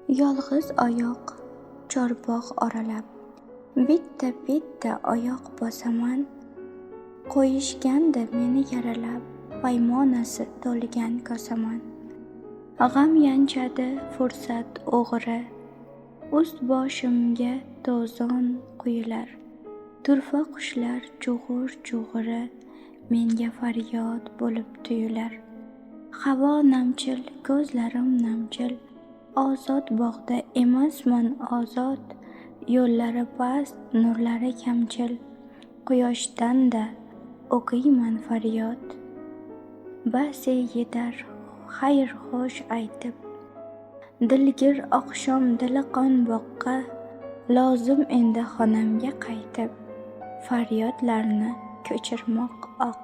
Yolg'iz oyoq chorbog' oralab, bitta oyoq bosaman. Qo'yishganda meni yaralab, paymonasi to'lgan kosaman. G'am yanchadi fursat o'g'ri, ust-boshimga to'zon quyilar. Turfa qushlar chug'ur-chug'uri menga faryod bo'lib tuyular. Havo namchil, ko'zlarim namchil, ozod bog'da emasman ozod. Yo'llari past, nurlari kamchil, quyoshdan-da o'qiyman faryod. Bas yetar xayr-xo'sh aytib, dilgir oqshom dili qon boqqa. Lozim endi xonamga qaytib, faryodlarni ko'chirmoq oq.